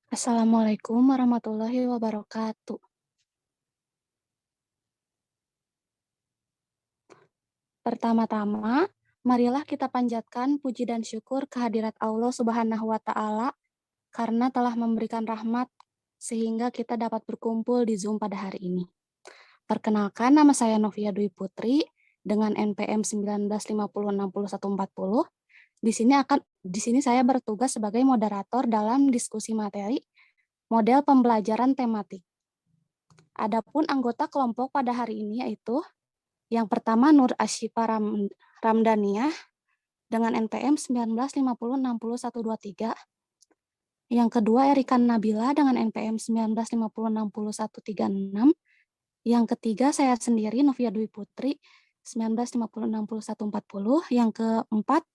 Assalamualaikum warahmatullahi wabarakatuh. Pertama-tama, marilah kita panjatkan puji dan syukur kehadirat Allah Subhanahu wa Ta'ala karena telah memberikan rahmat sehingga kita dapat berkumpul di Zoom pada hari ini. Perkenalkan, nama saya Novia Dwi Putri dengan NPM 1950604140. Di sini saya bertugas sebagai moderator dalam diskusi materi model pembelajaran tematik. Adapun anggota kelompok pada hari ini yaitu yang pertama Nur Asyifa Ramdaniah dengan NPM 1950604123. Yang kedua Erika Nabila dengan NPM 19506136. Yang ketiga saya sendiri Novia Dwi Putri 19506140. Yang keempat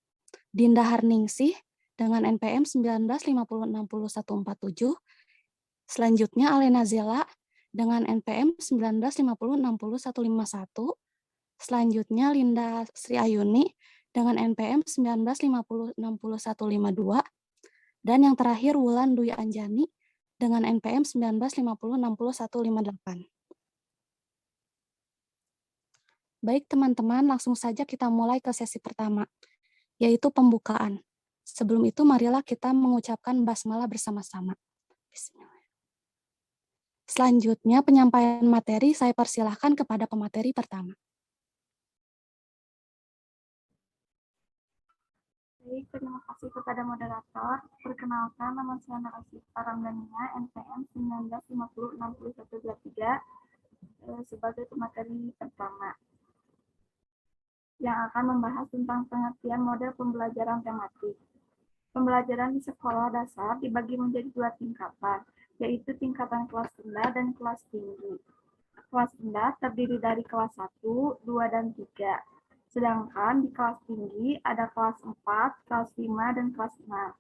Dinda Harningsih dengan NPM 19506147. Selanjutnya Alena Zela dengan NPM 19506151. Selanjutnya Linda Sri Ayuni dengan NPM 19506152. Dan yang terakhir Wulan Dwi Anjani dengan NPM 19506158. Baik teman-teman, langsung saja kita mulai ke sesi pertama, yaitu pembukaan. Sebelum itu marilah kita mengucapkan basmalah bersama-sama. Bismillah. Selanjutnya penyampaian materi saya persilahkan kepada pemateri pertama. Baik, terima kasih kepada moderator. Perkenalkan, nama saya Nur Asyifa Ramdania, NPM 19506123, sebagai pemateri pertama yang akan membahas tentang pengertian model pembelajaran tematik. Pembelajaran di sekolah dasar dibagi menjadi dua tingkatan, yaitu tingkatan kelas rendah dan kelas tinggi. Kelas rendah terdiri dari kelas 1, 2, dan 3. Sedangkan di kelas tinggi ada kelas 4, kelas 5, dan kelas 6.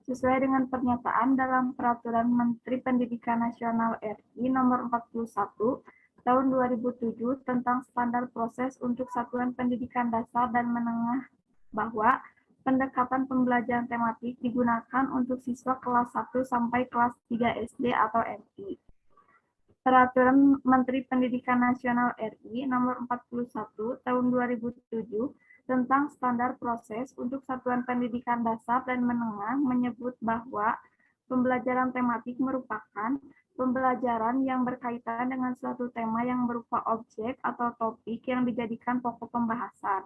Sesuai dengan pernyataan dalam Peraturan Menteri Pendidikan Nasional RI Nomor 41 Tahun 2007 tentang standar proses untuk satuan pendidikan dasar dan menengah bahwa pendekatan pembelajaran tematik digunakan untuk siswa kelas 1 sampai kelas 3 SD atau MI. Peraturan Menteri Pendidikan Nasional RI Nomor 41 Tahun 2007 tentang standar proses untuk satuan pendidikan dasar dan menengah menyebut bahwa pembelajaran tematik merupakan pembelajaran yang berkaitan dengan suatu tema yang berupa objek atau topik yang dijadikan pokok pembahasan.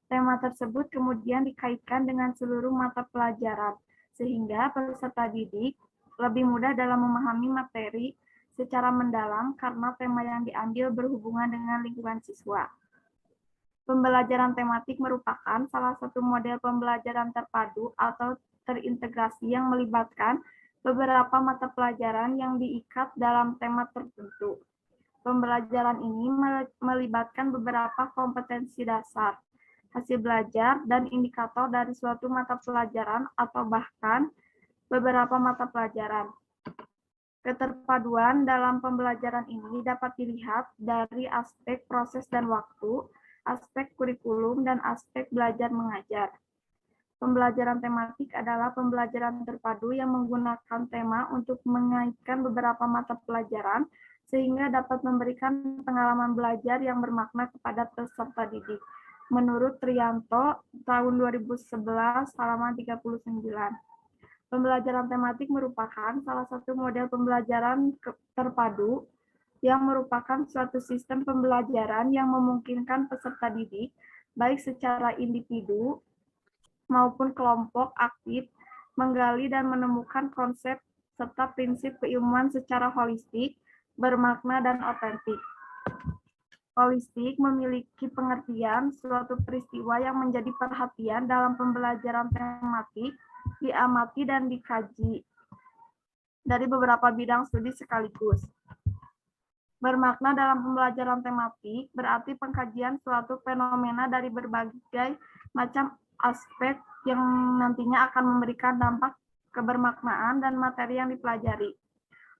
Tema tersebut kemudian dikaitkan dengan seluruh mata pelajaran, sehingga peserta didik lebih mudah dalam memahami materi secara mendalam karena tema yang diambil berhubungan dengan lingkungan siswa. Pembelajaran tematik merupakan salah satu model pembelajaran terpadu atau terintegrasi yang melibatkan beberapa mata pelajaran yang diikat dalam tema tertentu. Pembelajaran ini melibatkan beberapa kompetensi dasar, hasil belajar, dan indikator dari suatu mata pelajaran atau bahkan beberapa mata pelajaran. Keterpaduan dalam pembelajaran ini dapat dilihat dari aspek proses dan waktu, aspek kurikulum, dan aspek belajar mengajar. Pembelajaran tematik adalah pembelajaran terpadu yang menggunakan tema untuk mengaitkan beberapa mata pelajaran sehingga dapat memberikan pengalaman belajar yang bermakna kepada peserta didik. Menurut Trianto, tahun 2011, halaman 39. Pembelajaran tematik merupakan salah satu model pembelajaran terpadu yang merupakan suatu sistem pembelajaran yang memungkinkan peserta didik, baik secara individu maupun kelompok aktif, menggali dan menemukan konsep serta prinsip keilmuan secara holistik, bermakna, dan otentik. Holistik memiliki pengertian suatu peristiwa yang menjadi perhatian dalam pembelajaran tematik, diamati dan dikaji dari beberapa bidang studi sekaligus. Bermakna dalam pembelajaran tematik berarti pengkajian suatu fenomena dari berbagai macam aspek yang nantinya akan memberikan dampak kebermaknaan dan materi yang dipelajari.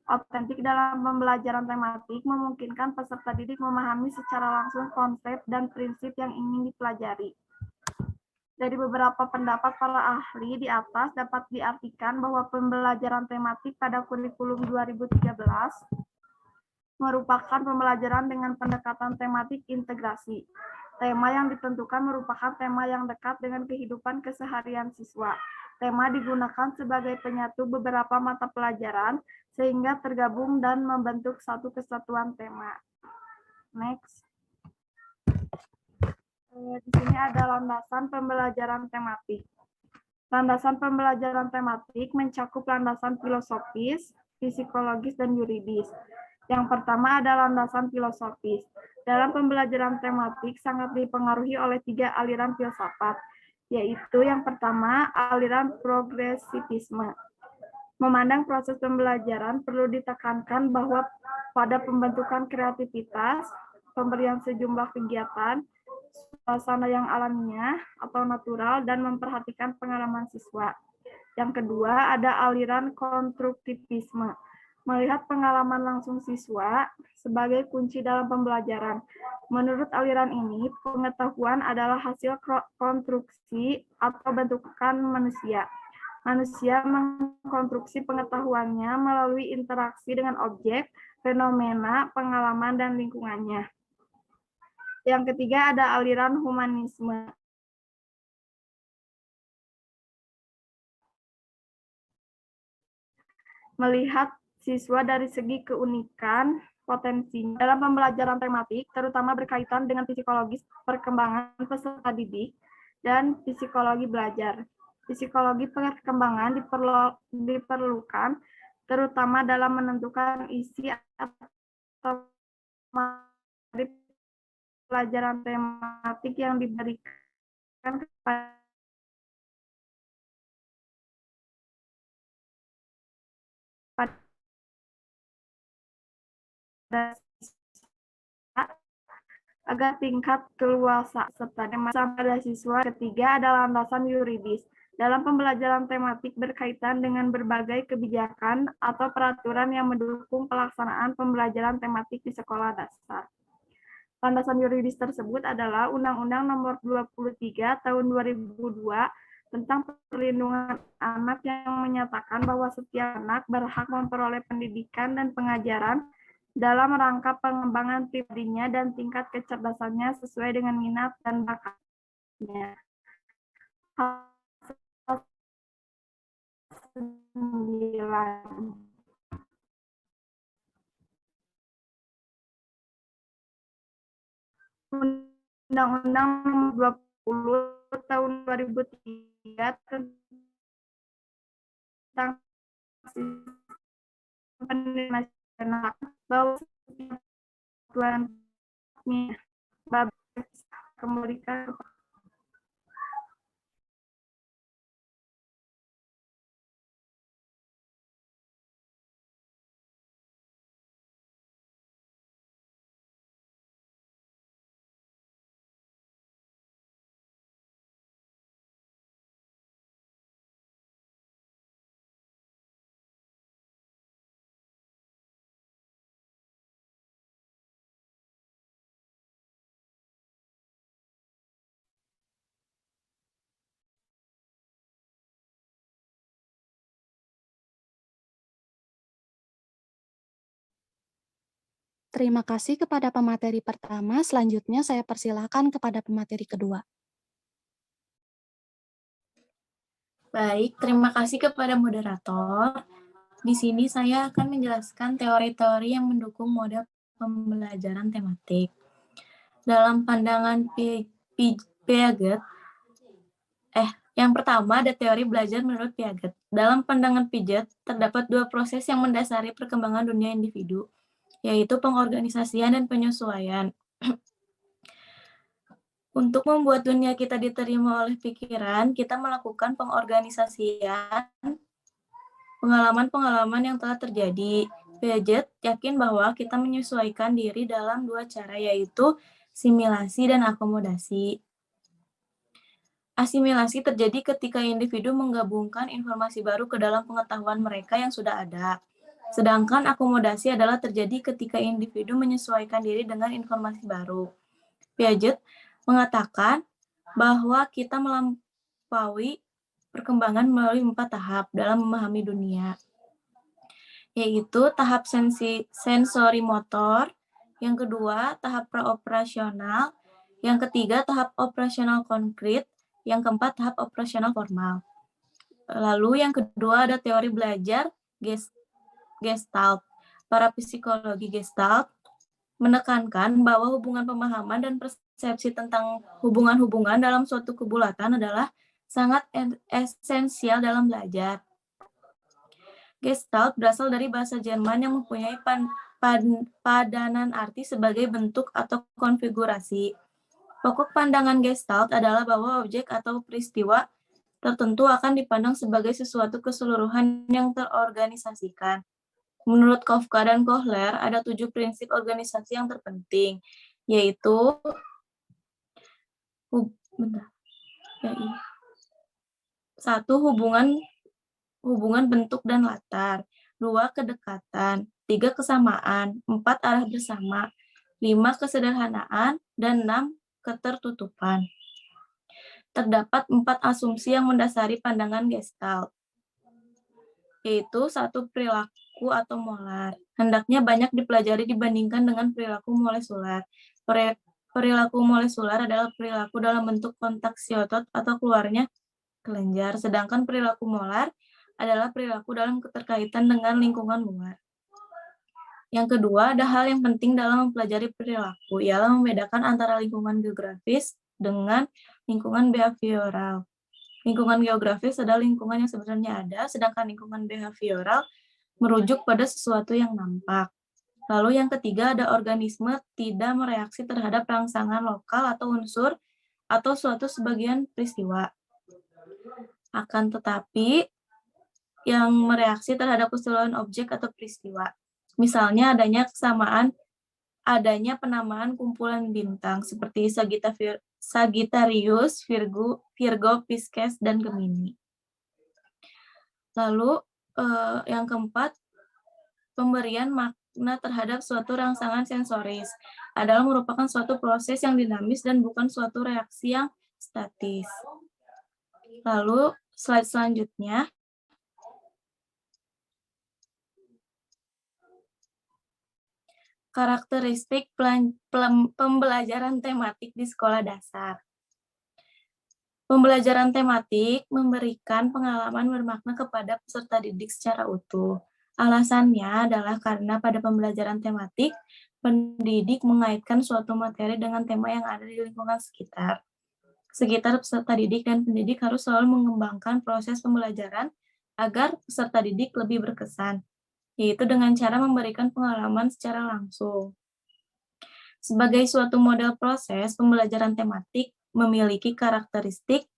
Otentik dalam pembelajaran tematik memungkinkan peserta didik memahami secara langsung konsep dan prinsip yang ingin dipelajari. Dari beberapa pendapat para ahli di atas dapat diartikan bahwa pembelajaran tematik pada kurikulum 2013 merupakan pembelajaran dengan pendekatan tematik integrasi. Tema yang ditentukan merupakan tema yang dekat dengan kehidupan keseharian siswa. Tema digunakan sebagai penyatu beberapa mata pelajaran sehingga tergabung dan membentuk satu kesatuan tema. Next. Di sini ada landasan pembelajaran tematik. Landasan pembelajaran tematik mencakup landasan filosofis, psikologis, dan yuridis. Yang pertama ada landasan filosofis. Dalam pembelajaran tematik sangat dipengaruhi oleh 3 aliran filsafat, yaitu yang pertama aliran progresivisme. Memandang proses pembelajaran perlu ditekankan bahwa pada pembentukan kreativitas, pemberian sejumlah kegiatan, suasana yang alamiah atau natural, dan memperhatikan pengalaman siswa. Yang kedua, ada aliran konstruktivisme. Melihat pengalaman langsung siswa sebagai kunci dalam pembelajaran. Menurut aliran ini, pengetahuan adalah hasil konstruksi atau bentukan manusia. Manusia mengkonstruksi pengetahuannya melalui interaksi dengan objek, fenomena, pengalaman, dan lingkungannya. Yang ketiga ada aliran humanisme. Melihat siswa dari segi keunikan, potensinya dalam pembelajaran tematik, terutama berkaitan dengan psikologis perkembangan peserta didik dan psikologi belajar. Psikologi perkembangan diperlukan terutama dalam menentukan isi atau materi pelajaran tematik yang diberikan kepada siswa agar tingkat keluasan serta pada siswa. Ketiga adalah landasan yuridis. Dalam pembelajaran tematik berkaitan dengan berbagai kebijakan atau peraturan yang mendukung pelaksanaan pembelajaran tematik di sekolah dasar. Landasan yuridis tersebut adalah Undang-Undang Nomor 23 Tahun 2002 tentang perlindungan anak yang menyatakan bahwa setiap anak berhak memperoleh pendidikan dan pengajaran dalam rangka pengembangan pribadinya dan tingkat kecerdasannya sesuai dengan minat dan bakatnya. Undang-Undang Nomor 20 Tahun 2003 tentang pendidikan nasional bahwa setiap tuannya kembalikan. Terima kasih kepada pemateri pertama. Selanjutnya saya persilakan kepada pemateri kedua. Baik, terima kasih kepada moderator. Di sini saya akan menjelaskan teori-teori yang mendukung model pembelajaran tematik. Dalam pandangan Piaget, yang pertama ada teori belajar menurut Piaget. Dalam pandangan Piaget, terdapat 2 proses yang mendasari perkembangan dunia individu, yaitu pengorganisasian dan penyesuaian. Untuk membuat dunia kita diterima oleh pikiran, kita melakukan pengorganisasian pengalaman-pengalaman yang telah terjadi. Piaget yakin bahwa kita menyesuaikan diri dalam 2 cara, yaitu similasi dan akomodasi. Asimilasi terjadi ketika individu menggabungkan informasi baru ke dalam pengetahuan mereka yang sudah ada. Sedangkan akomodasi adalah terjadi ketika individu menyesuaikan diri dengan informasi baru. Piaget mengatakan bahwa kita melampaui perkembangan melalui 4 tahap dalam memahami dunia, yaitu tahap sensori motor, yang kedua tahap praoperasional, yang ketiga tahap operasional konkret, yang keempat tahap operasional formal. Lalu yang kedua ada teori belajar Gestalt. Para psikologi Gestalt menekankan bahwa hubungan pemahaman dan persepsi tentang hubungan-hubungan dalam suatu kebulatan adalah sangat esensial dalam belajar. Gestalt berasal dari bahasa Jerman yang mempunyai padanan arti sebagai bentuk atau konfigurasi. Pokok pandangan Gestalt adalah bahwa objek atau peristiwa tertentu akan dipandang sebagai sesuatu keseluruhan yang terorganisasikan. Menurut Kafka dan Kohler, ada 7 prinsip organisasi yang terpenting, yaitu 1. Hubungan bentuk dan latar, 2. Kedekatan, 3. Kesamaan, 4. Arah bersama, 5. Kesederhanaan, dan 6. Ketertutupan. Terdapat 4 asumsi yang mendasari pandangan Gestalt, yaitu 1. Perilaku atau molar. Hendaknya banyak dipelajari dibandingkan dengan perilaku molekular. Perilaku molekular adalah perilaku dalam bentuk kontak siotot atau keluarnya kelenjar, sedangkan perilaku molar adalah perilaku dalam keterkaitan dengan lingkungan luar. Yang kedua, ada hal yang penting dalam mempelajari perilaku, ialah membedakan antara lingkungan geografis dengan lingkungan behavioral. Lingkungan geografis adalah lingkungan yang sebenarnya ada, sedangkan lingkungan behavioral merujuk pada sesuatu yang nampak. Lalu yang ketiga, ada organisme tidak mereaksi terhadap rangsangan lokal atau unsur atau suatu sebagian peristiwa. Akan tetapi, yang mereaksi terhadap keseluruhan objek atau peristiwa. Misalnya adanya penamaan kumpulan bintang seperti Sagittarius, Virgo, Pisces, dan Gemini. Lalu yang keempat, pemberian makna terhadap suatu rangsangan sensoris adalah merupakan suatu proses yang dinamis dan bukan suatu reaksi yang statis. Lalu slide selanjutnya. Karakteristik pembelajaran tematik di sekolah dasar. Pembelajaran tematik memberikan pengalaman bermakna kepada peserta didik secara utuh. Alasannya adalah karena pada pembelajaran tematik, pendidik mengaitkan suatu materi dengan tema yang ada di lingkungan sekitar. Peserta didik dan pendidik harus selalu mengembangkan proses pembelajaran agar peserta didik lebih berkesan, yaitu dengan cara memberikan pengalaman secara langsung. Sebagai suatu model proses, pembelajaran tematik memiliki karakteristik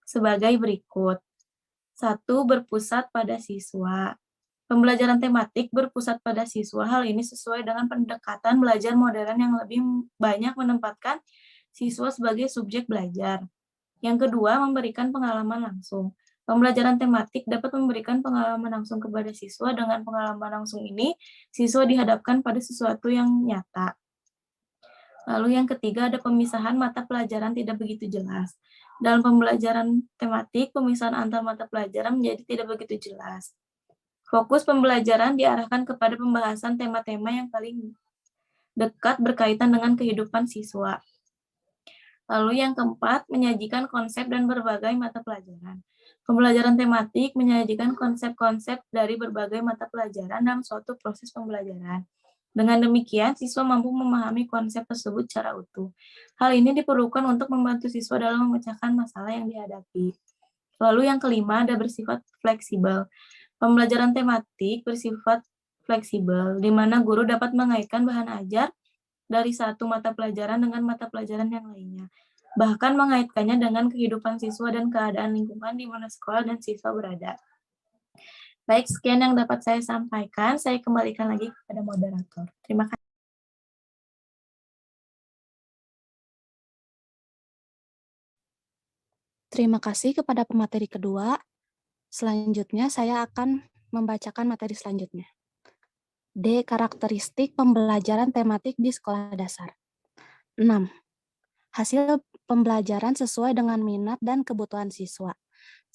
sebagai berikut. 1. Berpusat pada siswa. Pembelajaran tematik berpusat pada siswa. Hal ini sesuai dengan pendekatan belajar modern yang lebih banyak menempatkan siswa sebagai subjek belajar. Yang kedua, memberikan pengalaman langsung. Pembelajaran tematik dapat memberikan pengalaman langsung kepada siswa. Dengan pengalaman langsung ini, siswa dihadapkan pada sesuatu yang nyata. Lalu yang ketiga, ada pemisahan mata pelajaran tidak begitu jelas. Dalam pembelajaran tematik, pemisahan antar mata pelajaran menjadi tidak begitu jelas. Fokus pembelajaran diarahkan kepada pembahasan tema-tema yang paling dekat berkaitan dengan kehidupan siswa. Lalu yang keempat, menyajikan konsep dan berbagai mata pelajaran. Pembelajaran tematik menyajikan konsep-konsep dari berbagai mata pelajaran dalam suatu proses pembelajaran. Dengan demikian, siswa mampu memahami konsep tersebut secara utuh. Hal ini diperlukan untuk membantu siswa dalam memecahkan masalah yang dihadapi. Lalu yang kelima, ada bersifat fleksibel. Pembelajaran tematik bersifat fleksibel, di mana guru dapat mengaitkan bahan ajar dari satu mata pelajaran dengan mata pelajaran yang lainnya. Bahkan mengaitkannya dengan kehidupan siswa dan keadaan lingkungan di mana sekolah dan siswa berada. Baik, sekian yang dapat saya sampaikan. Saya kembalikan lagi kepada moderator. Terima kasih. Terima kasih kepada pemateri kedua. Selanjutnya saya akan membacakan materi selanjutnya. D. Karakteristik pembelajaran tematik di sekolah dasar. 6. pembelajaran sesuai dengan minat dan kebutuhan siswa.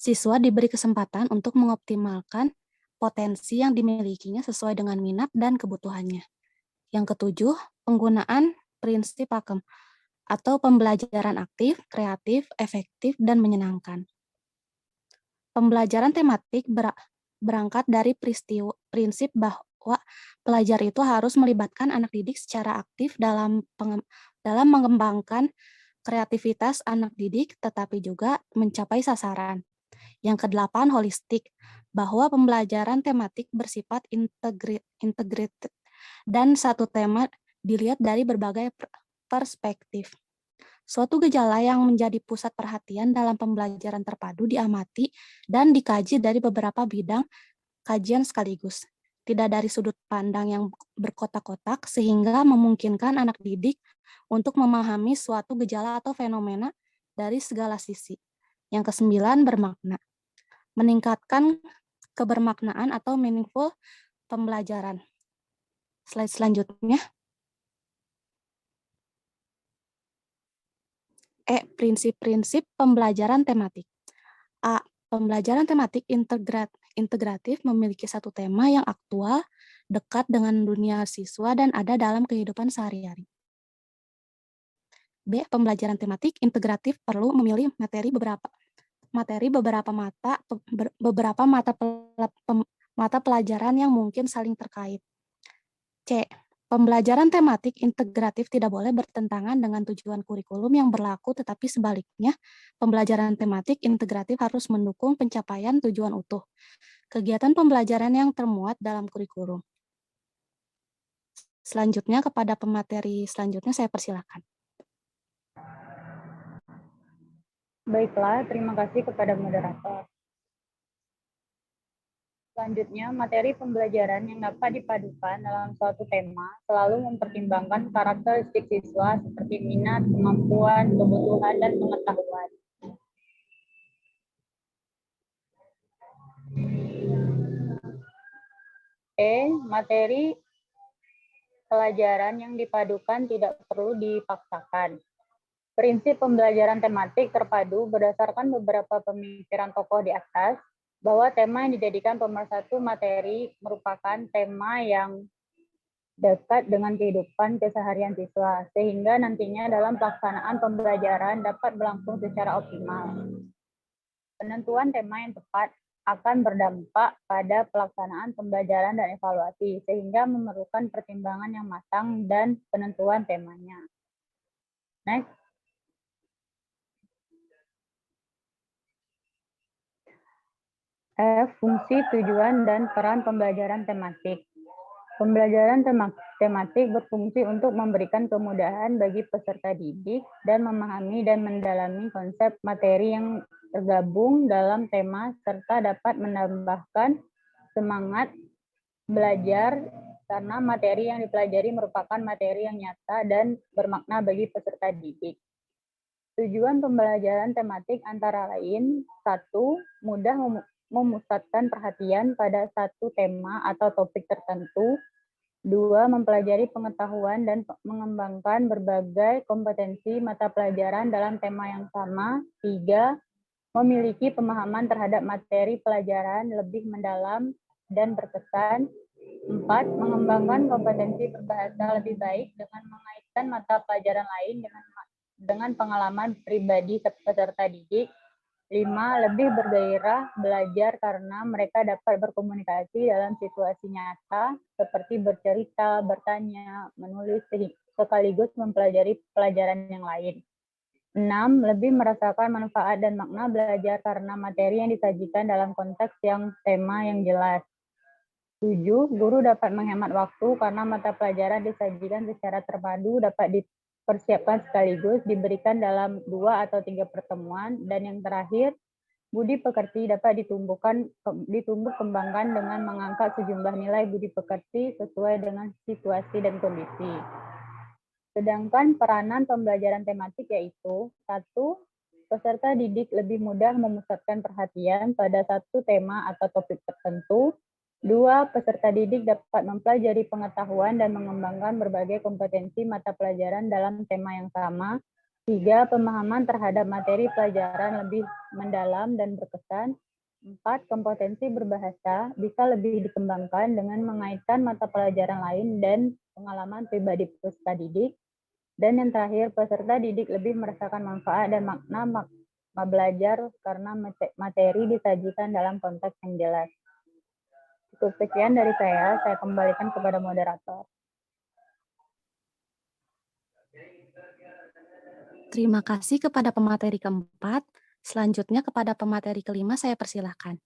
Siswa diberi kesempatan untuk mengoptimalkan potensi yang dimilikinya sesuai dengan minat dan kebutuhannya. Yang ketujuh, penggunaan prinsip pakem atau pembelajaran aktif, kreatif, efektif, dan menyenangkan. Pembelajaran tematik berangkat dari prinsip bahwa pelajar itu harus melibatkan anak didik secara aktif dalam mengembangkan kreativitas anak didik, tetapi juga mencapai sasaran. Yang kedelapan, holistik, bahwa pembelajaran tematik bersifat integrated dan satu tema dilihat dari berbagai perspektif. Suatu gejala yang menjadi pusat perhatian dalam pembelajaran terpadu diamati dan dikaji dari beberapa bidang kajian sekaligus, tidak dari sudut pandang yang berkotak-kotak, sehingga memungkinkan anak didik untuk memahami suatu gejala atau fenomena dari segala sisi. Yang kesembilan, bermakna, meningkatkan kebermaknaan atau meaningful pembelajaran. Slide selanjutnya. Prinsip-prinsip pembelajaran tematik. A. Pembelajaran tematik integratif memiliki satu tema yang aktual, dekat dengan dunia siswa, dan ada dalam kehidupan sehari-hari. B. Pembelajaran tematik integratif perlu memilih beberapa mata pelajaran yang mungkin saling terkait. C. Pembelajaran tematik integratif tidak boleh bertentangan dengan tujuan kurikulum yang berlaku, tetapi sebaliknya, pembelajaran tematik integratif harus mendukung pencapaian tujuan utuh kegiatan pembelajaran yang termuat dalam kurikulum. Selanjutnya, kepada pemateri selanjutnya saya persilakan. Baiklah, terima kasih kepada moderator. Selanjutnya, materi pembelajaran yang dapat dipadukan dalam suatu tema selalu mempertimbangkan karakteristik siswa seperti minat, kemampuan, kebutuhan, dan pengetahuan. Materi pelajaran yang dipadukan tidak perlu dipaksakan. Prinsip pembelajaran tematik terpadu berdasarkan beberapa pemikiran tokoh di atas, bahwa tema yang dijadikan pemersatu materi merupakan tema yang dekat dengan kehidupan keseharian siswa, sehingga nantinya dalam pelaksanaan pembelajaran dapat berlangsung secara optimal. Penentuan tema yang tepat akan berdampak pada pelaksanaan pembelajaran dan evaluasi, sehingga memerlukan pertimbangan yang matang dan penentuan temanya. Next. Fungsi, tujuan, dan peran pembelajaran tematik. Pembelajaran tematik berfungsi untuk memberikan kemudahan bagi peserta didik dan memahami dan mendalami konsep materi yang tergabung dalam tema, serta dapat menambahkan semangat belajar karena materi yang dipelajari merupakan materi yang nyata dan bermakna bagi peserta didik. Tujuan pembelajaran tematik antara lain: 1. Mudah memusatkan perhatian pada satu tema atau topik tertentu. 2. Mempelajari pengetahuan dan mengembangkan berbagai kompetensi mata pelajaran dalam tema yang sama. 3. Memiliki pemahaman terhadap materi pelajaran lebih mendalam dan berkesan. 4. Mengembangkan kompetensi berbahasa lebih baik dengan mengaitkan mata pelajaran lain dengan pengalaman pribadi peserta didik. 5. Lebih bergairah belajar karena mereka dapat berkomunikasi dalam situasi nyata seperti bercerita, bertanya, menulis, sekaligus mempelajari pelajaran yang lain. 6. Lebih merasakan manfaat dan makna belajar karena materi yang disajikan dalam konteks yang tema yang jelas. 7. Guru dapat menghemat waktu karena mata pelajaran disajikan secara terpadu, dapat dipersiapkan sekaligus, diberikan dalam 2 atau 3 pertemuan. Dan yang terakhir, budi pekerti dapat ditumbuh kembangkan dengan mengangkat sejumlah nilai budi pekerti sesuai dengan situasi dan kondisi. Sedangkan peranan pembelajaran tematik yaitu: 1. Peserta didik lebih mudah memusatkan perhatian pada satu tema atau topik tertentu. 2. Peserta didik dapat mempelajari pengetahuan dan mengembangkan berbagai kompetensi mata pelajaran dalam tema yang sama. 3. Pemahaman terhadap materi pelajaran lebih mendalam dan berkesan. 4. Kompetensi berbahasa bisa lebih dikembangkan dengan mengaitkan mata pelajaran lain dan pengalaman pribadi peserta didik. Dan yang terakhir, peserta didik lebih merasakan manfaat dan makna belajar karena materi disajikan dalam konteks yang jelas. Cukup sekian dari saya kembalikan kepada moderator. Terima kasih kepada pemateri keempat. Selanjutnya kepada pemateri kelima saya persilahkan.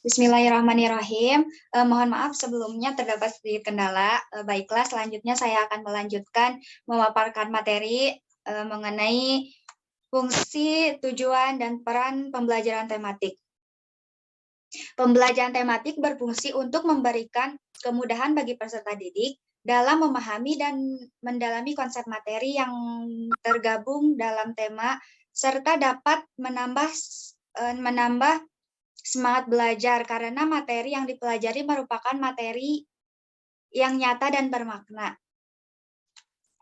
Bismillahirrahmanirrahim. Mohon maaf sebelumnya terdapat sedikit kendala. Baiklah, selanjutnya saya akan melanjutkan memaparkan materi mengenai fungsi, tujuan, dan peran pembelajaran tematik. Pembelajaran tematik berfungsi untuk memberikan kemudahan bagi peserta didik dalam memahami dan mendalami konsep materi yang tergabung dalam tema, serta dapat menambah semangat belajar karena materi yang dipelajari merupakan materi yang nyata dan bermakna.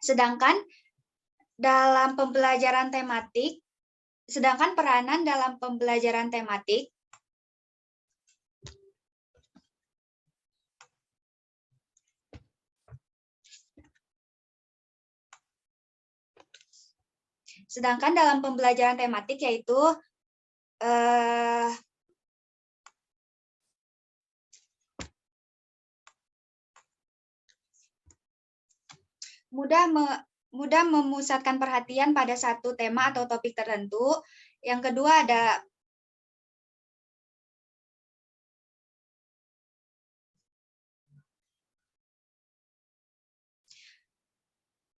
Sedangkan peranan dalam pembelajaran tematik Sedangkan dalam pembelajaran tematik yaitu mudah memusatkan perhatian pada satu tema atau topik tertentu. Yang kedua ada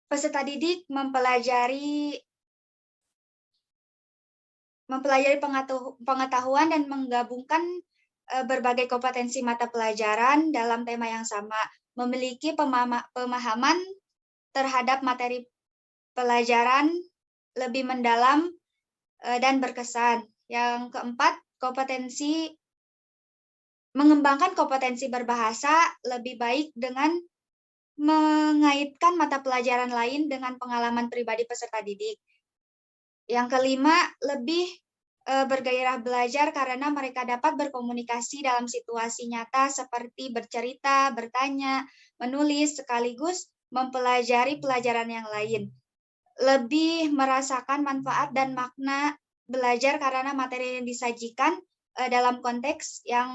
peserta didik mempelajari pengetahuan dan menggabungkan berbagai kompetensi mata pelajaran dalam tema yang sama, memiliki pemahaman terhadap materi pelajaran lebih mendalam dan berkesan. Yang keempat, mengembangkan kompetensi berbahasa lebih baik dengan mengaitkan mata pelajaran lain dengan pengalaman pribadi peserta didik. Yang kelima, lebih bergairah belajar karena mereka dapat berkomunikasi dalam situasi nyata seperti bercerita, bertanya, menulis, sekaligus mempelajari pelajaran yang lain. Lebih merasakan manfaat dan makna belajar karena materi yang disajikan dalam konteks yang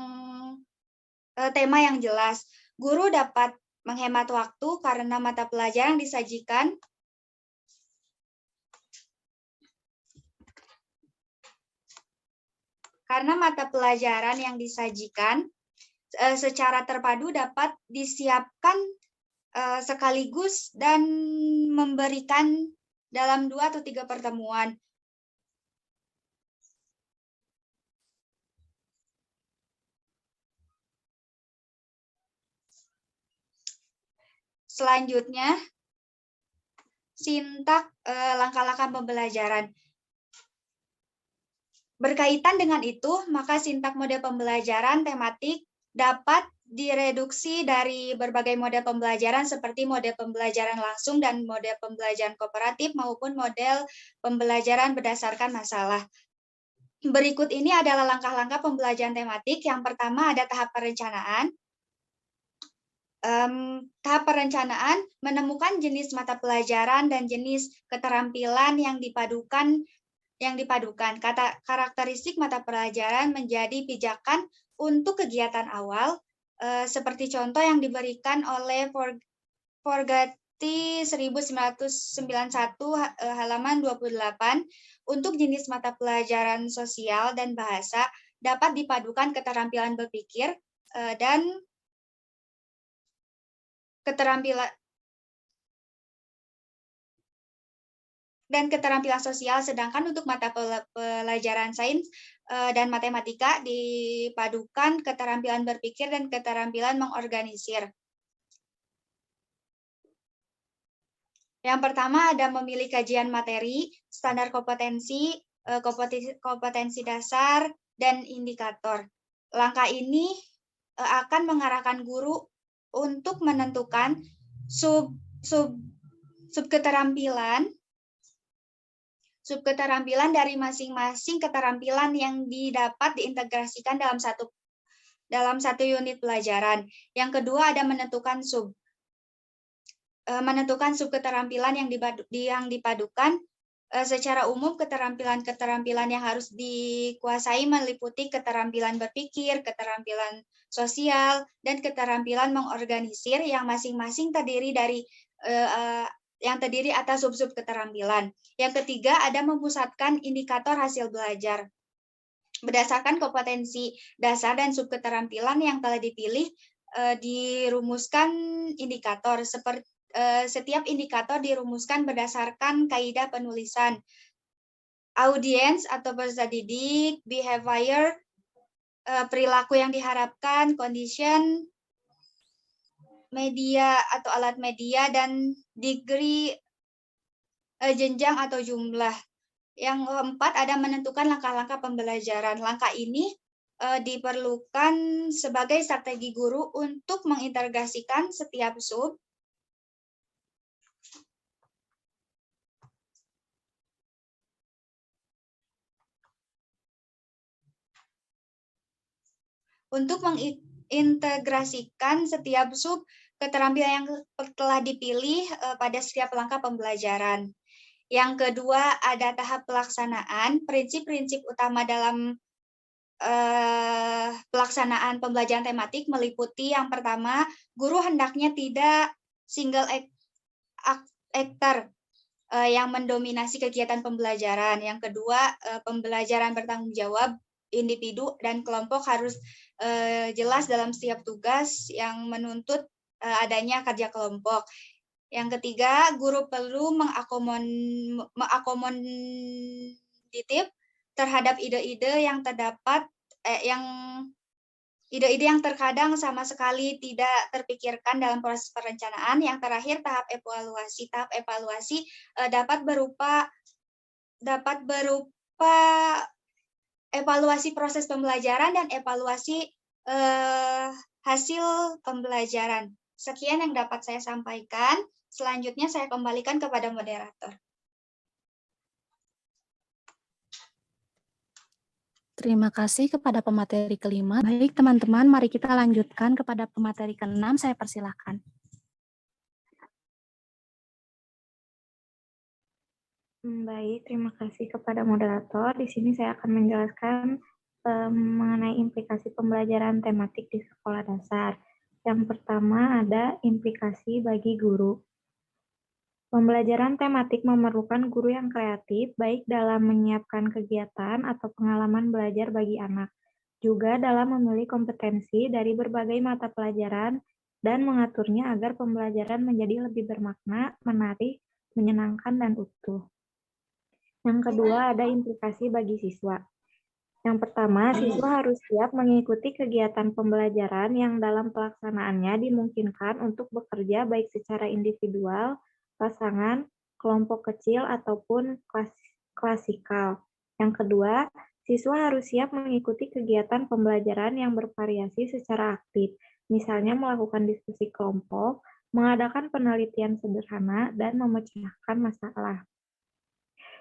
tema yang jelas. Guru dapat menghemat waktu karena mata pelajaran yang disajikan secara terpadu dapat disiapkan sekaligus dan memberikan dalam 2 atau 3 pertemuan. Selanjutnya, sintak langkah-langkah pembelajaran. Berkaitan dengan itu, maka sintak model pembelajaran tematik dapat direduksi dari berbagai model pembelajaran seperti model pembelajaran langsung dan model pembelajaran kooperatif maupun model pembelajaran berdasarkan masalah. Berikut ini adalah langkah-langkah pembelajaran tematik. Yang pertama ada tahap perencanaan. Tahap perencanaan menemukan jenis mata pelajaran dan jenis keterampilan yang dipadukan. Karakteristik mata pelajaran menjadi pijakan untuk kegiatan awal, seperti contoh yang diberikan oleh Forgati 1991 halaman 28. Untuk jenis mata pelajaran sosial dan bahasa dapat dipadukan keterampilan berpikir dan keterampilan sosial, sedangkan untuk mata pelajaran sains dan matematika dipadukan keterampilan berpikir dan keterampilan mengorganisir. Yang pertama ada memilih kajian materi, standar kompetensi, kompetensi dasar, dan indikator. Langkah ini akan mengarahkan guru untuk menentukan subketerampilan dari masing-masing keterampilan yang didapat diintegrasikan dalam satu unit pelajaran. Yang kedua ada menentukan subketerampilan yang dipadukan. Secara umum keterampilan yang harus dikuasai meliputi keterampilan berpikir, keterampilan sosial, dan keterampilan mengorganisir yang masing-masing terdiri atas sub-sub keterampilan. Yang ketiga ada memusatkan indikator hasil belajar. Berdasarkan kompetensi dasar dan subketerampilan yang telah dipilih, dirumuskan indikator. Setiap indikator dirumuskan berdasarkan kaidah penulisan. Audiens atau peserta didik, behavior, perilaku yang diharapkan, condition, media atau alat media, dan degree, jenjang atau jumlah. Yang keempat ada menentukan langkah-langkah pembelajaran. Langkah ini diperlukan sebagai strategi guru untuk mengintegrasikan setiap sub keterampilan yang telah dipilih pada setiap langkah pembelajaran. Yang kedua, ada tahap pelaksanaan. Prinsip-prinsip utama dalam pelaksanaan pembelajaran tematik meliputi yang pertama, guru hendaknya tidak single actor yang mendominasi kegiatan pembelajaran. Yang kedua, pembelajaran bertanggung jawab individu dan kelompok harus jelas dalam setiap tugas yang menuntut adanya kerja kelompok. Yang ketiga, guru perlu mengakomodatif terhadap ide-ide yang terdapat ide-ide yang terkadang sama sekali tidak terpikirkan dalam proses perencanaan. Yang terakhir, tahap evaluasi. Tahap evaluasi dapat berupa evaluasi proses pembelajaran dan evaluasi hasil pembelajaran. Sekian yang dapat saya sampaikan. Selanjutnya saya kembalikan kepada moderator. Terima kasih kepada pemateri kelima. Baik teman-teman, mari kita lanjutkan kepada pemateri keenam. Saya persilahkan. Baik, terima kasih kepada moderator. Di sini saya akan menjelaskan mengenai implikasi pembelajaran tematik di sekolah dasar. Yang pertama ada implikasi bagi guru. Pembelajaran tematik memerlukan guru yang kreatif, baik dalam menyiapkan kegiatan atau pengalaman belajar bagi anak, juga dalam memilih kompetensi dari berbagai mata pelajaran dan mengaturnya agar pembelajaran menjadi lebih bermakna, menarik, menyenangkan, dan utuh. Yang kedua, ada implikasi bagi siswa. Yang pertama, siswa harus siap mengikuti kegiatan pembelajaran yang dalam pelaksanaannya dimungkinkan untuk bekerja baik secara individual, pasangan, kelompok kecil, ataupun klasikal. Yang kedua, siswa harus siap mengikuti kegiatan pembelajaran yang bervariasi secara aktif, misalnya melakukan diskusi kelompok, mengadakan penelitian sederhana, dan memecahkan masalah.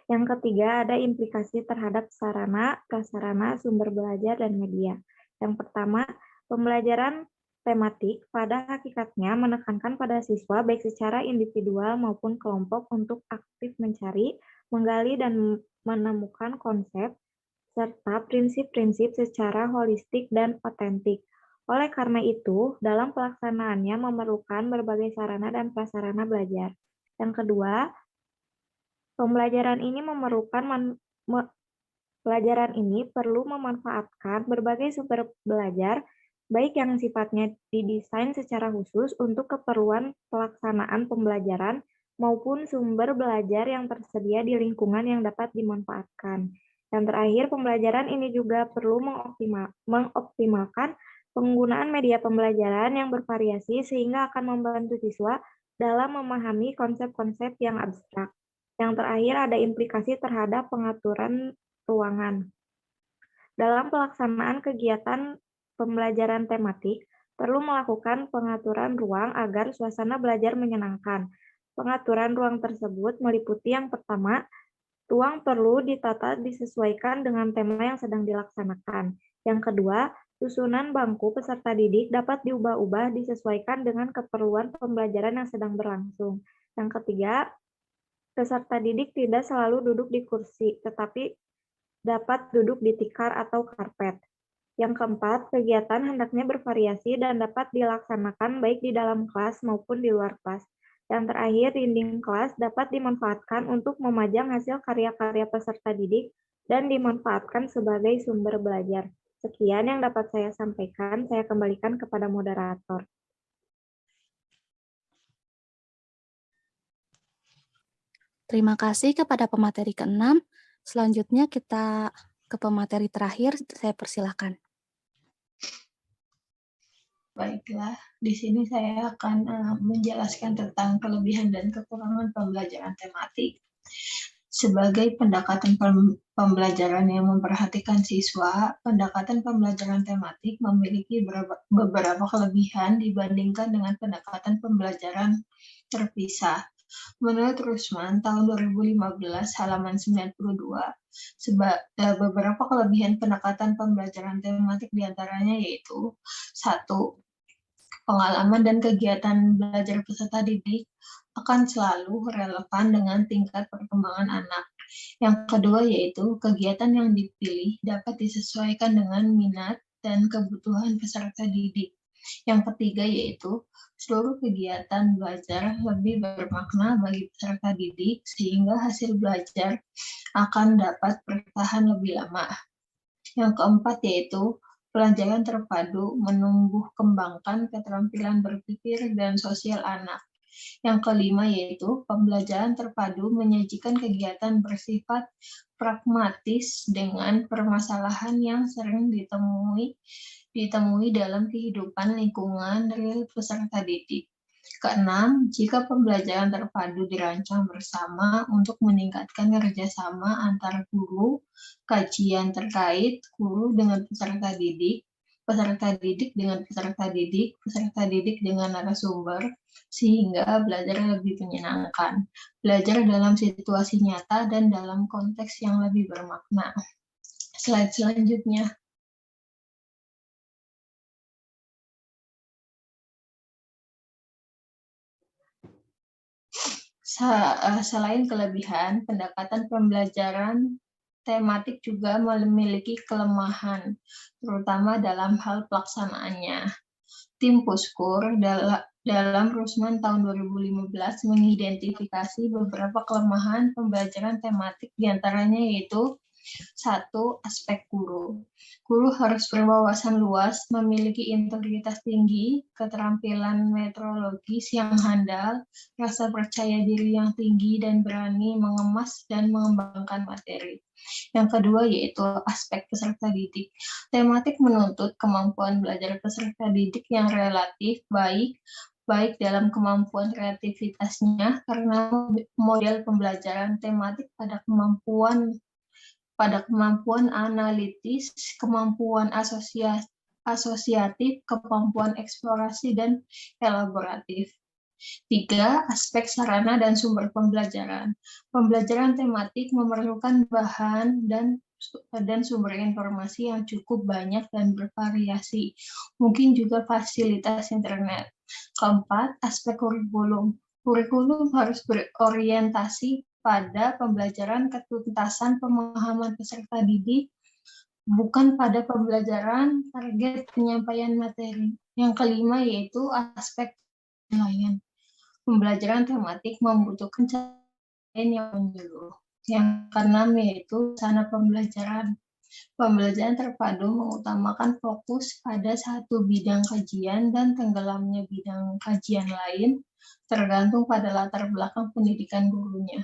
Yang ketiga, ada implikasi terhadap sarana, prasarana, sumber belajar, dan media. Yang pertama, pembelajaran tematik pada hakikatnya menekankan pada siswa baik secara individual maupun kelompok untuk aktif mencari, menggali, dan menemukan konsep, serta prinsip-prinsip secara holistik dan otentik. Oleh karena itu, dalam pelaksanaannya memerlukan berbagai sarana dan prasarana belajar. Yang kedua, pembelajaran ini perlu memanfaatkan berbagai sumber belajar, baik yang sifatnya didesain secara khusus untuk keperluan pelaksanaan pembelajaran, maupun sumber belajar yang tersedia di lingkungan yang dapat dimanfaatkan. Yang terakhir, pembelajaran ini juga perlu mengoptimalkan penggunaan media pembelajaran yang bervariasi sehingga akan membantu siswa dalam memahami konsep-konsep yang abstrak. Yang terakhir, ada implikasi terhadap pengaturan ruangan. Dalam pelaksanaan kegiatan pembelajaran tematik, perlu melakukan pengaturan ruang agar suasana belajar menyenangkan. Pengaturan ruang tersebut meliputi yang pertama, ruang perlu ditata disesuaikan dengan tema yang sedang dilaksanakan. Yang kedua, susunan bangku peserta didik dapat diubah-ubah disesuaikan dengan keperluan pembelajaran yang sedang berlangsung. Yang ketiga, peserta didik tidak selalu duduk di kursi, tetapi dapat duduk di tikar atau karpet. Yang keempat, kegiatan hendaknya bervariasi dan dapat dilaksanakan baik di dalam kelas maupun di luar kelas. Yang terakhir, dinding kelas dapat dimanfaatkan untuk memajang hasil karya-karya peserta didik dan dimanfaatkan sebagai sumber belajar. Sekian yang dapat saya sampaikan, saya kembalikan kepada moderator. Terima kasih kepada pemateri keenam. Selanjutnya kita ke pemateri terakhir, saya persilahkan. Baiklah, di sini saya akan menjelaskan tentang kelebihan dan kekurangan pembelajaran tematik. Sebagai pendekatan pembelajaran yang memperhatikan siswa, pendekatan pembelajaran tematik memiliki beberapa kelebihan dibandingkan dengan pendekatan pembelajaran terpisah. Menurut Rusman, tahun 2015, halaman 92, beberapa kelebihan pendekatan pembelajaran tematik diantaranya yaitu 1. pengalaman dan kegiatan belajar peserta didik akan selalu relevan dengan tingkat perkembangan anak. Yang kedua yaitu kegiatan yang dipilih dapat disesuaikan dengan minat dan kebutuhan peserta didik. Yang ketiga yaitu seluruh kegiatan belajar lebih bermakna bagi peserta didik sehingga hasil belajar akan dapat bertahan lebih lama. Yang keempat yaitu pelajaran terpadu menumbuh kembangkan keterampilan berpikir dan sosial anak. Yang kelima yaitu pembelajaran terpadu menyajikan kegiatan bersifat pragmatis dengan permasalahan yang sering ditemui dalam kehidupan lingkungan real peserta didik. Keenam, jika pembelajaran terpadu dirancang bersama untuk meningkatkan kerjasama antar guru, kajian terkait guru dengan peserta didik dengan peserta didik dengan narasumber, sehingga belajar lebih menyenangkan, belajar dalam situasi nyata dan dalam konteks yang lebih bermakna. Slide selanjutnya. Selain kelebihan, pendekatan pembelajaran tematik juga memiliki kelemahan, terutama dalam hal pelaksanaannya. Tim Puskur dalam Rusman tahun 2015 mengidentifikasi beberapa kelemahan pembelajaran tematik, diantaranya yaitu 1. Aspek guru. Guru harus berwawasan luas, memiliki integritas tinggi, keterampilan metrologis yang handal, rasa percaya diri yang tinggi, dan berani mengemas dan mengembangkan materi. Yang kedua yaitu aspek peserta didik. Tematik menuntut kemampuan belajar peserta didik yang relatif baik dalam kemampuan kreativitasnya, karena model pembelajaran tematik pada kemampuan analitis, kemampuan asosiatif, kemampuan eksplorasi, dan elaboratif. 3. Aspek sarana dan sumber pembelajaran. Pembelajaran tematik memerlukan bahan dan sumber informasi yang cukup banyak dan bervariasi. Mungkin juga fasilitas internet. 4. Aspek kurikulum. Kurikulum harus berorientasi pada pembelajaran ketuntasan pemahaman peserta didik, bukan pada pembelajaran target penyampaian materi. Yang kelima yaitu aspek penilaian. Pembelajaran tematik membutuhkan capaian yang menyeluruh. Yang keenam yaitu sarana pembelajaran. Pembelajaran terpadu mengutamakan fokus pada satu bidang kajian dan tenggelamnya bidang kajian lain tergantung pada latar belakang pendidikan gurunya.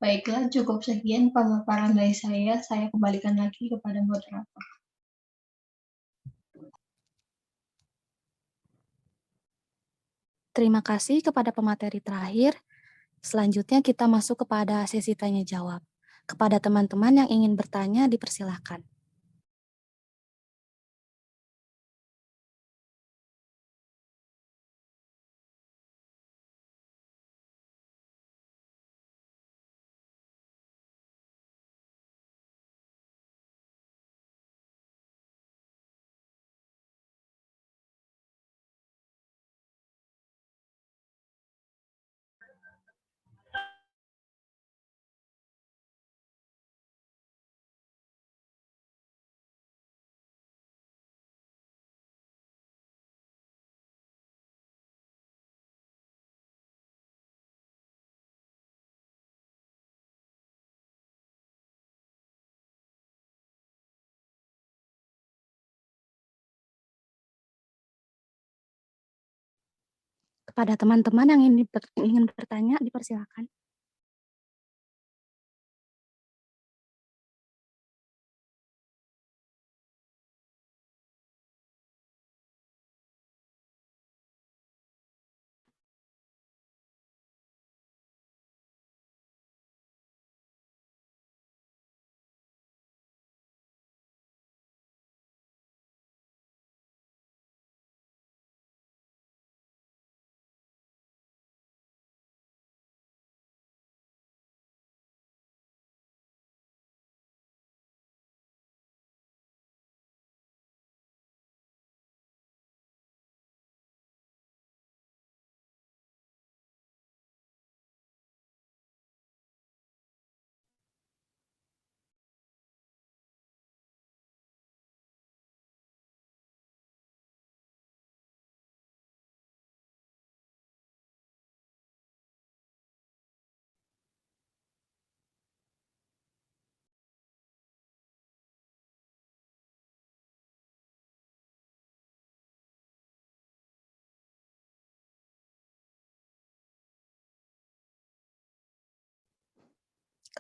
Baiklah, cukup sekian pemaparan dari saya. Saya kembalikan lagi kepada moderator. Terima kasih kepada pemateri terakhir. Selanjutnya kita masuk kepada sesi tanya jawab. Kepada teman-teman yang ingin bertanya, dipersilahkan. Kepada teman-teman yang ingin bertanya, dipersilakan.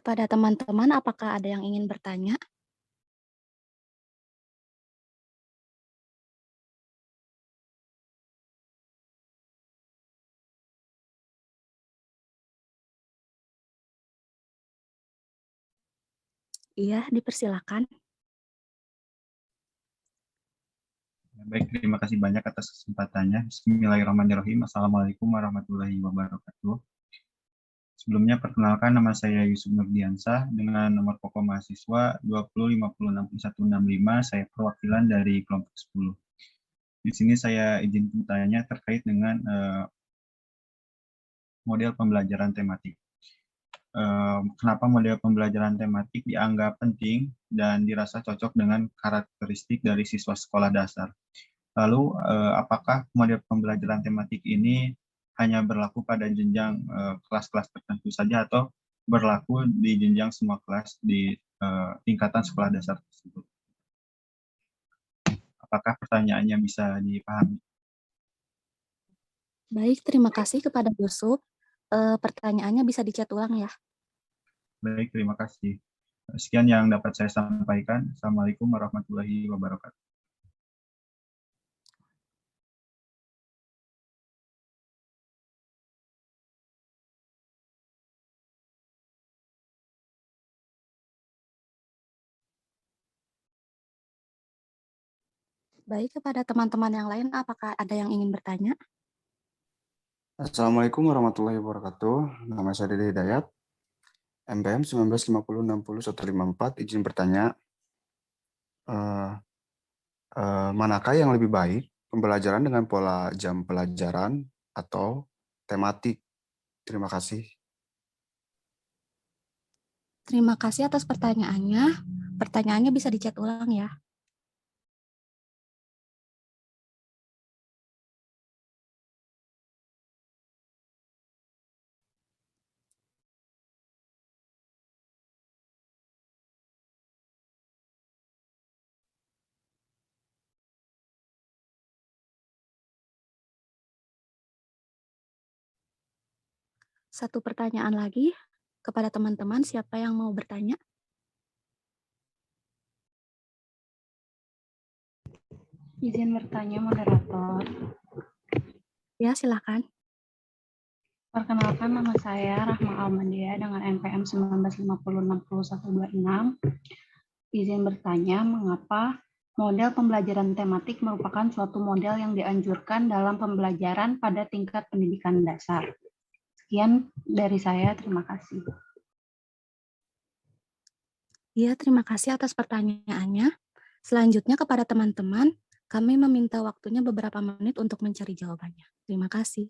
Kepada teman-teman, apakah ada yang ingin bertanya? Iya, dipersilakan. Baik, terima kasih banyak atas kesempatannya. Bismillahirrahmanirrahim. Assalamualaikum warahmatullahi wabarakatuh. Sebelumnya perkenalkan, nama saya Yusuf Nurdiansah dengan nomor pokok mahasiswa 20506165. Saya perwakilan dari kelompok 10. Di sini saya izin bertanya terkait dengan model pembelajaran tematik. Kenapa model pembelajaran tematik dianggap penting dan dirasa cocok dengan karakteristik dari siswa sekolah dasar? Lalu, apakah model pembelajaran tematik ini hanya berlaku pada jenjang kelas-kelas tertentu saja atau berlaku di jenjang semua kelas di tingkatan sekolah dasar tersebut? Apakah pertanyaannya bisa dipahami? Baik, terima kasih kepada Yusuf. Pertanyaannya bisa dicat ulang ya. Baik, terima kasih. Sekian yang dapat saya sampaikan. Assalamualaikum warahmatullahi wabarakatuh. Baik, kepada teman-teman yang lain, apakah ada yang ingin bertanya? Assalamualaikum warahmatullahi wabarakatuh. Nama saya Dede Hidayat, MPM 1950606154. Izin bertanya, manakah yang lebih baik, pembelajaran dengan pola jam pelajaran atau tematik? Terima kasih. Terima kasih atas pertanyaannya. Pertanyaannya bisa dicat ulang ya. Satu pertanyaan lagi kepada teman-teman, siapa yang mau bertanya? Izin bertanya, moderator. Ya, silakan. Perkenalkan, nama saya Rahma Almandia dengan NPM 19506126. Izin bertanya, mengapa model pembelajaran tematik merupakan suatu model yang dianjurkan dalam pembelajaran pada tingkat pendidikan dasar? Sekian dari saya, terima kasih. Ya, terima kasih atas pertanyaannya. Selanjutnya kepada teman-teman, kami meminta waktunya beberapa menit untuk mencari jawabannya. Terima kasih.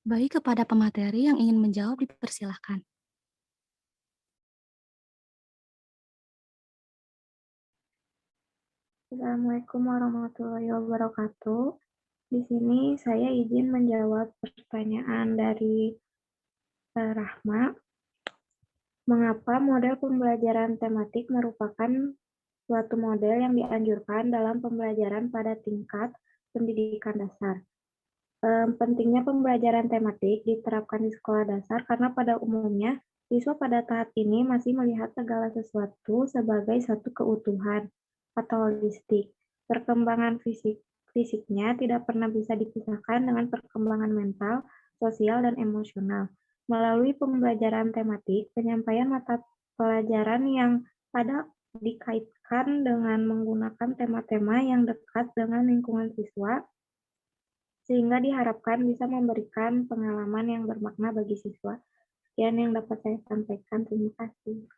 Baik, kepada pemateri yang ingin menjawab dipersilahkan. Assalamualaikum warahmatullahi wabarakatuh. Di sini saya izin menjawab pertanyaan dari Rahma. Mengapa model pembelajaran tematik merupakan suatu model yang dianjurkan dalam pembelajaran pada tingkat pendidikan dasar? Pentingnya pembelajaran tematik diterapkan di sekolah dasar karena pada umumnya siswa pada tahap ini masih melihat segala sesuatu sebagai satu keutuhan atau holistik. Perkembangan fisiknya tidak pernah bisa dipisahkan dengan perkembangan mental, sosial, dan emosional. Melalui pembelajaran tematik, penyampaian mata pelajaran yang ada dikaitkan dengan menggunakan tema-tema yang dekat dengan lingkungan siswa, sehingga diharapkan bisa memberikan pengalaman yang bermakna bagi siswa. Sekian yang dapat saya sampaikan. Terima kasih.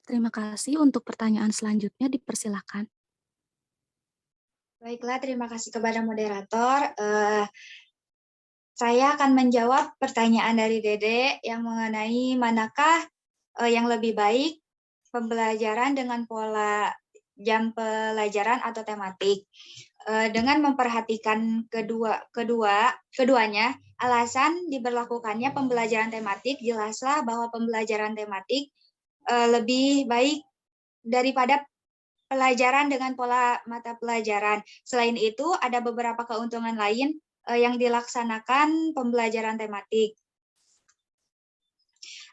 Terima kasih. Untuk pertanyaan selanjutnya dipersilahkan. Baiklah, terima kasih kepada moderator. Saya akan menjawab pertanyaan dari Dede yang mengenai manakah yang lebih baik pembelajaran dengan pola jam pelajaran atau tematik. Dengan memperhatikan keduanya, alasan diberlakukannya pembelajaran tematik jelaslah bahwa pembelajaran tematik lebih baik daripada pelajaran dengan pola mata pelajaran. Selain itu, ada beberapa keuntungan lain yang dilaksanakan pembelajaran tematik.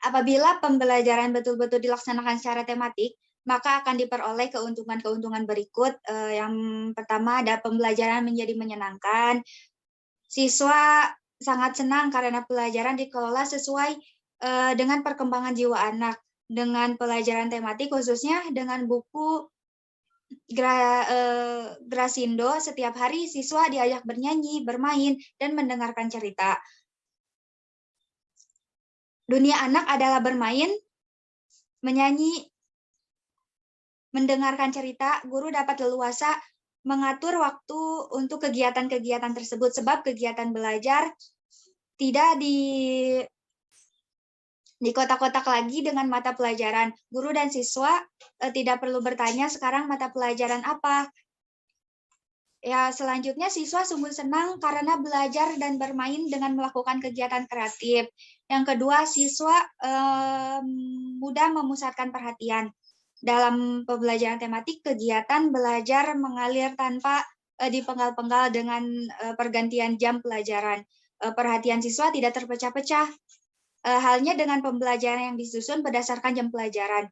Apabila pembelajaran betul-betul dilaksanakan secara tematik, maka akan diperoleh keuntungan-keuntungan berikut. Yang pertama, ada pembelajaran menjadi menyenangkan. Siswa sangat senang karena pelajaran dikelola sesuai dengan perkembangan jiwa anak. Dengan pelajaran tematik, khususnya dengan buku Grasindo, setiap hari siswa diajak bernyanyi, bermain, dan mendengarkan cerita. Dunia anak adalah bermain, menyanyi, mendengarkan cerita. Guru dapat leluasa mengatur waktu untuk kegiatan-kegiatan tersebut, sebab kegiatan belajar tidak di kotak-kotak lagi dengan mata pelajaran. Guru dan siswa tidak perlu bertanya sekarang mata pelajaran apa. Ya, selanjutnya siswa sungguh senang karena belajar dan bermain dengan melakukan kegiatan kreatif. Yang kedua, siswa mudah memusatkan perhatian. Dalam pembelajaran tematik, kegiatan belajar mengalir tanpa dipenggal-penggal dengan pergantian jam pelajaran. Perhatian siswa tidak terpecah-pecah. Halnya dengan pembelajaran yang disusun berdasarkan jam pelajaran.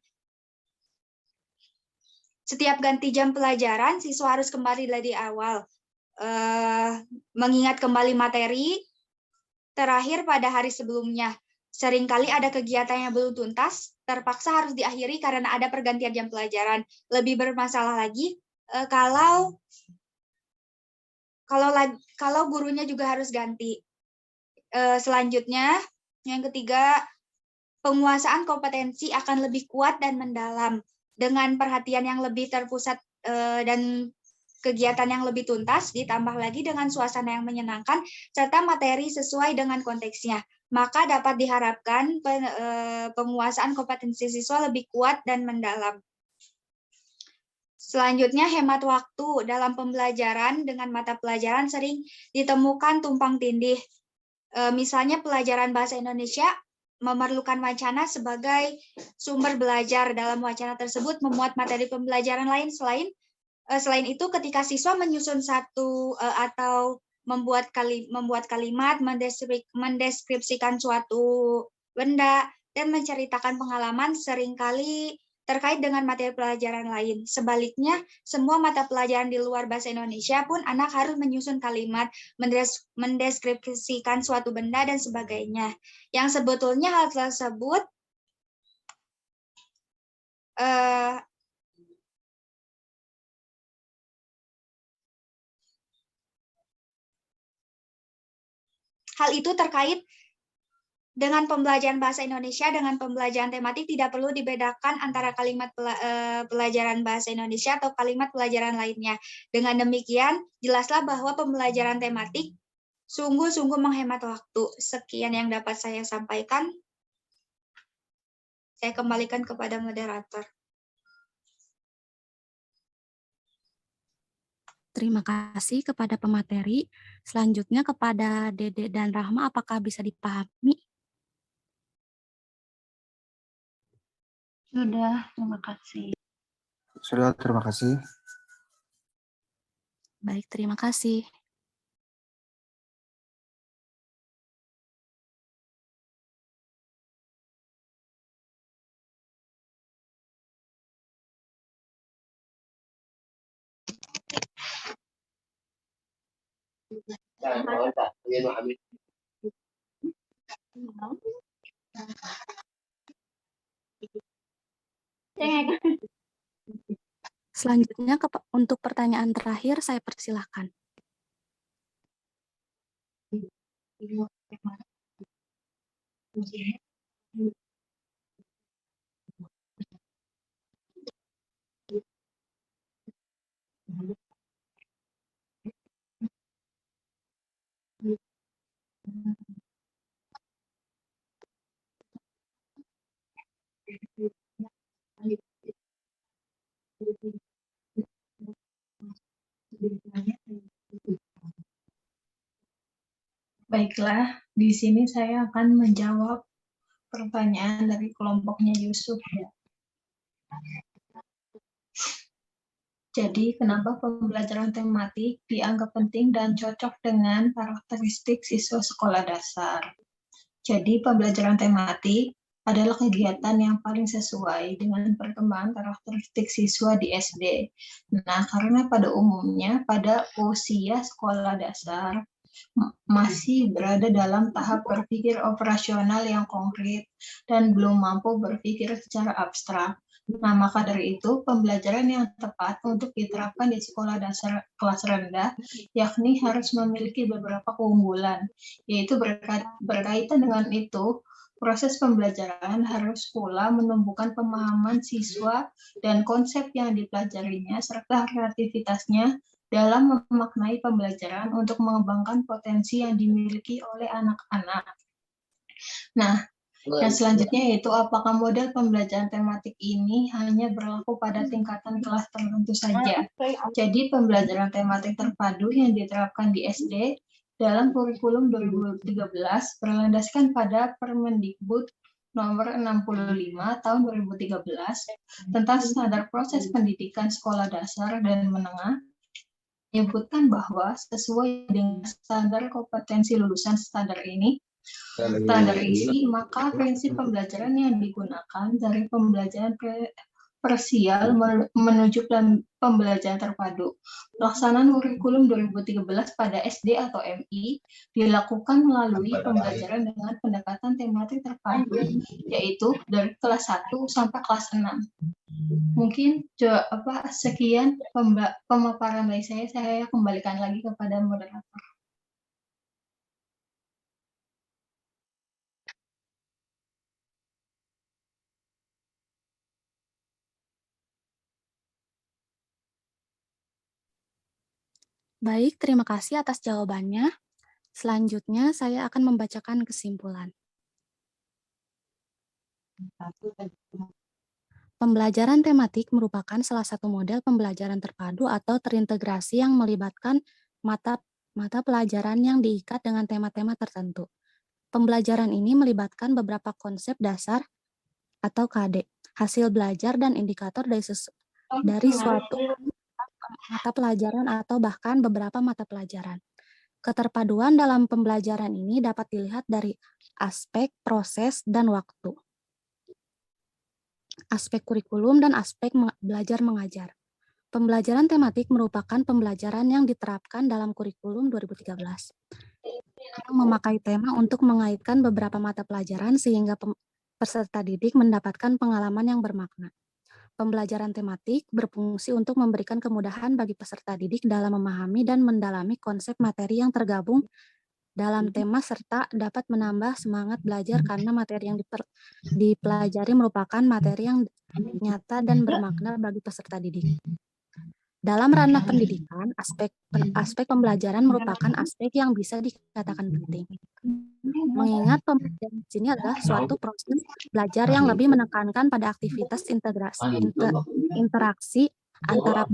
Setiap ganti jam pelajaran, siswa harus kembali dari awal. Mengingat kembali materi terakhir pada hari sebelumnya. Seringkali ada kegiatan yang belum tuntas, terpaksa harus diakhiri karena ada pergantian jam pelajaran. Lebih bermasalah lagi, kalau gurunya juga harus ganti. Selanjutnya, yang ketiga, penguasaan kompetensi akan lebih kuat dan mendalam. Dengan perhatian yang lebih terpusat dan kegiatan yang lebih tuntas, ditambah lagi dengan suasana yang menyenangkan, serta materi sesuai dengan konteksnya. Maka dapat diharapkan penguasaan kompetensi siswa lebih kuat dan mendalam. Selanjutnya, hemat waktu. Dalam pembelajaran dengan mata pelajaran sering ditemukan tumpang tindih. Misalnya pelajaran bahasa Indonesia memerlukan wacana sebagai sumber belajar. Dalam wacana tersebut memuat materi pembelajaran lain. Selain itu, ketika siswa menyusun atau membuat kalimat, mendeskripsikan suatu benda, dan menceritakan pengalaman seringkali terkait dengan materi pelajaran lain. Sebaliknya, semua mata pelajaran di luar bahasa Indonesia pun anak harus menyusun kalimat, mendeskripsikan suatu benda, dan sebagainya. Yang sebetulnya hal tersebut hal itu terkait Dengan pembelajaran bahasa Indonesia dengan pembelajaran tematik tidak perlu dibedakan antara kalimat pelajaran bahasa Indonesia atau kalimat pelajaran lainnya. Dengan demikian, jelaslah bahwa pembelajaran tematik sungguh-sungguh menghemat waktu. Sekian yang dapat saya sampaikan. Saya kembalikan kepada moderator. Terima kasih kepada pemateri. Selanjutnya kepada Dede dan Rahma, apakah bisa dipahami? Sudah, terima kasih. Sudah, terima kasih. Baik, terima kasih. Selanjutnya untuk pertanyaan terakhir saya persilahkan. Baiklah, di sini saya akan menjawab pertanyaan dari kelompoknya Yusuf. Jadi, kenapa pembelajaran tematik dianggap penting dan cocok dengan karakteristik siswa sekolah dasar? Jadi, pembelajaran tematik adalah kegiatan yang paling sesuai dengan perkembangan karakteristik siswa di SD. Nah, karena pada umumnya pada usia sekolah dasar masih berada dalam tahap berpikir operasional yang konkret dan belum mampu berpikir secara abstrak. Nah, maka dari itu, pembelajaran yang tepat untuk diterapkan di sekolah dasar kelas rendah, yakni harus memiliki beberapa keunggulan, yaitu berkaitan dengan itu, proses pembelajaran harus pula menumbuhkan pemahaman siswa dan konsep yang dipelajarinya, serta kreativitasnya dalam memaknai pembelajaran untuk mengembangkan potensi yang dimiliki oleh anak-anak. Nah, yang selanjutnya yaitu apakah model pembelajaran tematik ini hanya berlaku pada tingkatan kelas tertentu saja. Jadi pembelajaran tematik terpadu yang diterapkan di SD dalam kurikulum 2013 berlandaskan pada Permendikbud nomor 65 tahun 2013 tentang standar proses pendidikan sekolah dasar dan menengah, menyebutkan bahwa sesuai dengan standar kompetensi lulusan standar ini, maka prinsip pembelajaran yang digunakan dari pembelajaran parsial menuju pembelajaran terpadu. Pelaksanaan kurikulum 2013 pada SD atau MI dilakukan melalui pembelajaran dengan pendekatan tematik terpadu, yaitu dari kelas 1 sampai kelas 6. Mungkin sekian pemaparan dari saya kembalikan lagi kepada moderator. Baik, terima kasih atas jawabannya. Selanjutnya saya akan membacakan kesimpulan. Pembelajaran tematik merupakan salah satu model pembelajaran terpadu atau terintegrasi yang melibatkan mata pelajaran yang diikat dengan tema-tema tertentu. Pembelajaran ini melibatkan beberapa konsep dasar atau KD, hasil belajar dan indikator dari suatu mata pelajaran atau bahkan beberapa mata pelajaran. Keterpaduan dalam pembelajaran ini dapat dilihat dari aspek, proses, dan waktu, aspek kurikulum, dan aspek belajar mengajar. Pembelajaran tematik merupakan pembelajaran yang diterapkan dalam kurikulum 2013 yang memakai tema untuk mengaitkan beberapa mata pelajaran sehingga peserta didik mendapatkan pengalaman yang bermakna. Pembelajaran tematik berfungsi untuk memberikan kemudahan bagi peserta didik dalam memahami dan mendalami konsep materi yang tergabung dalam tema serta dapat menambah semangat belajar karena materi yang dipelajari merupakan materi yang nyata dan bermakna bagi peserta didik. Dalam ranah pendidikan, aspek pembelajaran merupakan aspek yang bisa dikatakan penting. Mengingat pembelajaran di sini adalah suatu proses belajar yang lebih menekankan pada aktivitas interaksi antara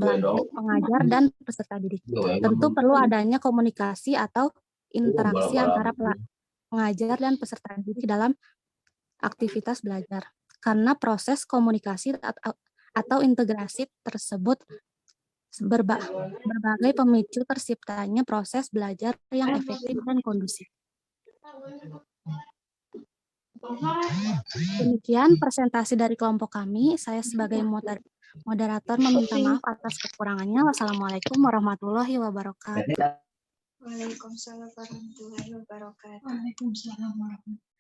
pengajar dan peserta didik. Tentu perlu adanya komunikasi atau interaksi antara pengajar dan peserta didik dalam aktivitas belajar. Karena proses komunikasi atau integrasi tersebut berbagai pemicu terciptanya proses belajar yang efektif dan kondusif. Demikian presentasi dari kelompok kami. Saya sebagai moderator meminta maaf atas kekurangannya. Wassalamualaikum warahmatullahi wabarakatuh. Waalaikumsalam warahmatullahi wabarakatuh. Waalaikumsalam warahmatullahi wabarakatuh.